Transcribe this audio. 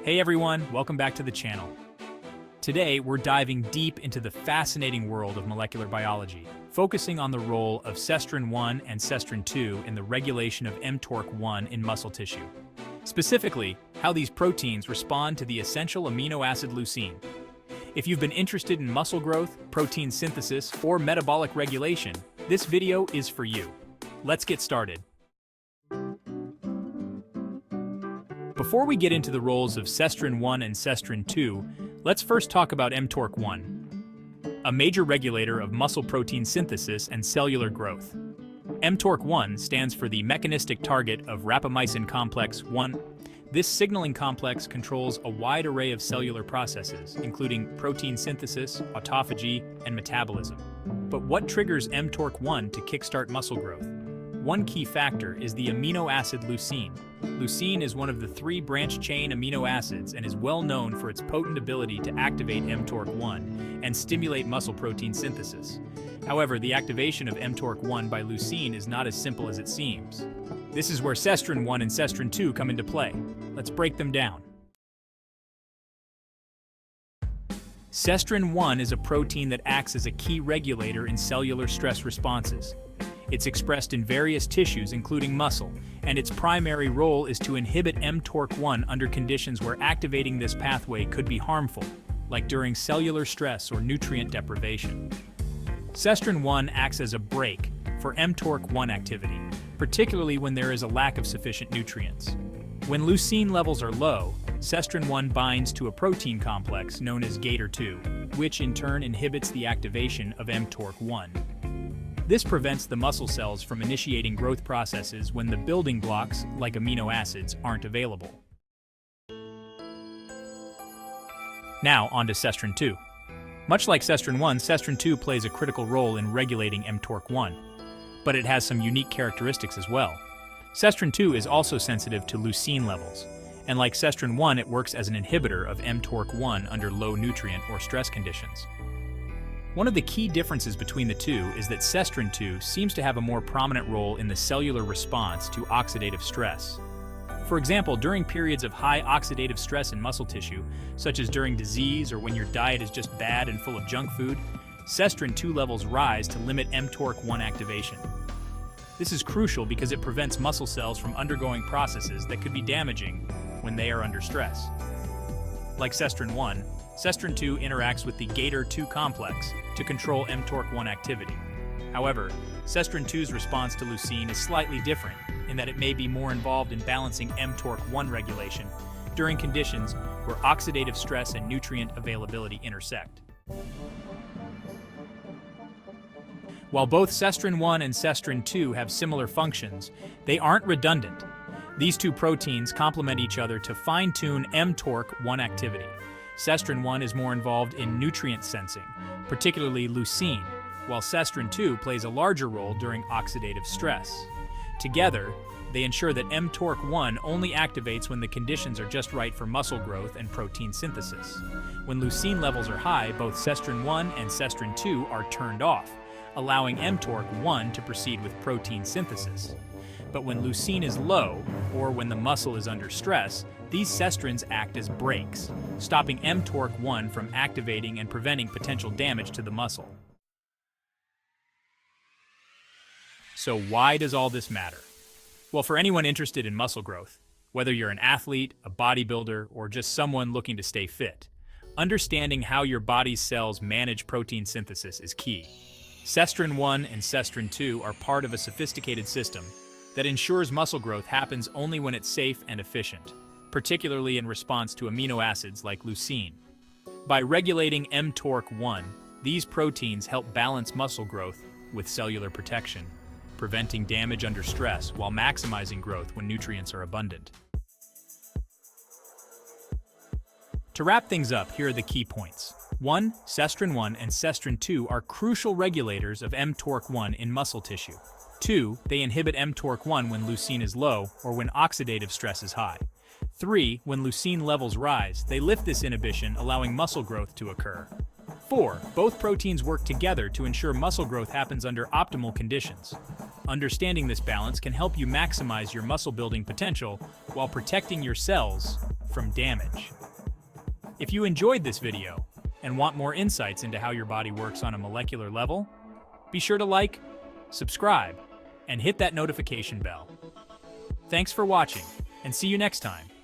Hey everyone, welcome back to the channel. Today, we're diving deep into the fascinating world of molecular biology, focusing on the role of Sestrin-1 and Sestrin-2 in the regulation of mTORC1 in muscle tissue. Specifically, how these proteins respond to the essential amino acid leucine. If you've been interested in muscle growth, protein synthesis, or metabolic regulation, this video is for you. Let's get started. Before we get into the roles of Sestrin-1 and Sestrin-2, let's first talk about mTORC1, a major regulator of muscle protein synthesis and cellular growth. mTORC1 stands for the mechanistic target of rapamycin complex 1. This signaling complex controls a wide array of cellular processes, including protein synthesis, autophagy, and metabolism. But what triggers mTORC1 to kickstart muscle growth? One key factor is the amino acid leucine. Leucine is one of the 3 branched-chain amino acids and is well known for its potent ability to activate mTORC1 and stimulate muscle protein synthesis. However, the activation of mTORC1 by leucine is not as simple as it seems. This is where Sestrin-1 and Sestrin-2 come into play. Let's break them down. Sestrin-1 is a protein that acts as a key regulator in cellular stress responses. It's expressed in various tissues, including muscle, and its primary role is to inhibit mTORC1 under conditions where activating this pathway could be harmful, like during cellular stress or nutrient deprivation. Sestrin-1 acts as a brake for mTORC1 activity, particularly when there is a lack of sufficient nutrients. When leucine levels are low, Sestrin-1 binds to a protein complex known as GATOR2, which in turn inhibits the activation of mTORC1. This prevents the muscle cells from initiating growth processes when the building blocks, like amino acids, aren't available. Now, on to Sestrin-2. Much like Sestrin-1, Sestrin-2 plays a critical role in regulating mTORC1, but it has some unique characteristics as well. Sestrin-2 is also sensitive to leucine levels, and like Sestrin-1, it works as an inhibitor of mTORC1 under low nutrient or stress conditions. One of the key differences between the two is that Sestrin-2 seems to have a more prominent role in the cellular response to oxidative stress. For example, during periods of high oxidative stress in muscle tissue, such as during disease or when your diet is just bad and full of junk food, Sestrin-2 levels rise to limit mTORC1 activation. This is crucial because it prevents muscle cells from undergoing processes that could be damaging when they are under stress. Like Sestrin-1, Sestrin-2 interacts with the GATOR2 complex to control mTORC1 activity. However, Sestrin-2's response to leucine is slightly different in that it may be more involved in balancing mTORC1 regulation during conditions where oxidative stress and nutrient availability intersect. While both Sestrin-1 and Sestrin-2 have similar functions, they aren't redundant. These two proteins complement each other to fine-tune mTORC1 activity. Sestrin-1 is more involved in nutrient sensing, particularly leucine, while Sestrin-2 plays a larger role during oxidative stress. Together, they ensure that mTORC1 only activates when the conditions are just right for muscle growth and protein synthesis. When leucine levels are high, both Sestrin-1 and Sestrin-2 are turned off, allowing mTORC1 to proceed with protein synthesis. But when leucine is low, or when the muscle is under stress, these sestrins act as brakes, stopping mTORC1 from activating and preventing potential damage to the muscle. So why does all this matter? Well, for anyone interested in muscle growth, whether you're an athlete, a bodybuilder, or just someone looking to stay fit, understanding how your body's cells manage protein synthesis is key. Sestrin-1 and Sestrin-2 are part of a sophisticated system that ensures muscle growth happens only when it's safe and efficient, particularly in response to amino acids like leucine. By regulating mTORC1, these proteins help balance muscle growth with cellular protection, preventing damage under stress while maximizing growth when nutrients are abundant. To wrap things up, here are the key points. 1. Sestrin-1 and Sestrin-2 are crucial regulators of mTORC1 in muscle tissue. 2. They inhibit mTORC1 when leucine is low or when oxidative stress is high. 3. When leucine levels rise, they lift this inhibition, allowing muscle growth to occur. 4. Both proteins work together to ensure muscle growth happens under optimal conditions. Understanding this balance can help you maximize your muscle building potential while protecting your cells from damage. If you enjoyed this video and want more insights into how your body works on a molecular level, be sure to like, subscribe, and hit that notification bell. Thanks for watching, and see you next time.